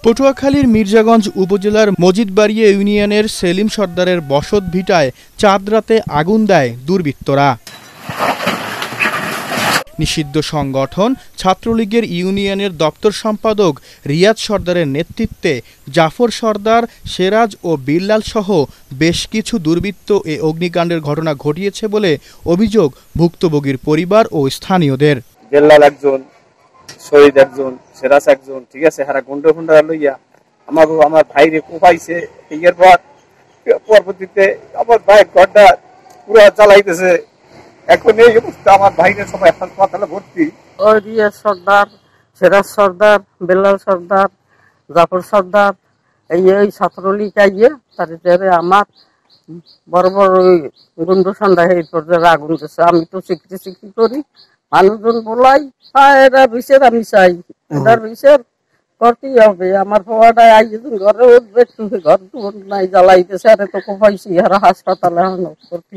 পটুয়াখালীর মির্জাগঞ্জ উপজেলার মজিদবাড়িয়া ইউনিয়নের সেলিম সর্দারের বসত ভিটায় চাঁদ রাতে আগুন দেয় দুর্বৃত্তরা। নিষিদ্ধ সংগঠন ছাত্রলীগের ইউনিয়নের দপ্তর সম্পাদক রিয়াজ সর্দারের নেতৃত্বে জাফর সর্দার, সেরাজ ও বিল্লাল সহ বেশ কিছু দুর্বৃত্ত এ অগ্নিকাণ্ডের ঘটনা ঘটিয়েছে বলে অভিযোগ ভুক্তভোগীর পরিবার ও স্থানীয়দের। বিল্লাল একজন, শহীদ একজন, সেরাজ একজন, ঠিক আছে, হারা গুন্ডা গুন্ডা লইয়া আমার ভাইরে কোপাইছে। এর পর পরবর্তীতে আমার ভাই ঘরটা পুরো জ্বালাইতেছে। এখন এই অবস্থা, আমার ভাইরে সবাই হাসপাতালে ভর্তি। ওই রিয়াজ সর্দার, সেরাজ সর্দার, বিল্লাল সর্দার, জাফর সর্দার, এই ছাত্রলীগ আইয়ে তার আমার বড় বড় ওই গুন্ডু সন্ধ্যা এই পর্যায়ে আগুন দিচ্ছে। আমি তো চিকরি করি, মানুষজন বলাই এরা বিচার আমি চাই, এটার বিচার করতেই হবে। আমার পোয়াটা আইজন ঘরে উঠবে, একটু ঘর নাই জ্বালাইতেছে, আরে তো কোপাইছি, এরা হাসপাতালে করতে।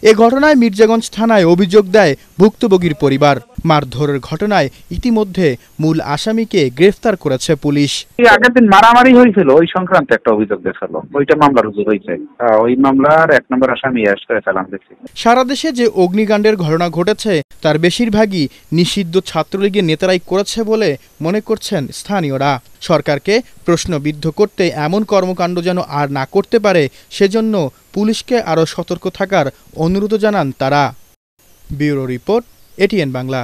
এ ঘটনায় মির্জাগঞ্জ থানায় অভিযোগ দেয় ভুক্তভোগীর পরিবার। মারধরের ঘটনায় ইতিমধ্যে মূল আসামিকে গ্রেফতার করেছে পুলিশ। আগের দিন মারামারি হয়েছিল, ওই সংক্রান্ত একটা অভিযোগ দেখালো, ওইটা মামলা রুজু হয়েছে। ওই মামলার 1 নম্বর আসামি সালাম দেখছি। সারা দেশে যে অগ্নিকাণ্ডের ঘটনা ঘটেছে তার বেশিরভাগই নিষিদ্ধ ছাত্রলীগের নেতারাই করেছে বলে মনে করছেন স্থানীয়রা। সরকারকে প্রশ্নবিদ্ধ করতে এমন কর্মকাণ্ড যেন আর না করতে পারে, সেজন্য পুলিশকে আরও সতর্ক থাকার অনুরোধ জানান তারা। Bureau report, ATN Bangla.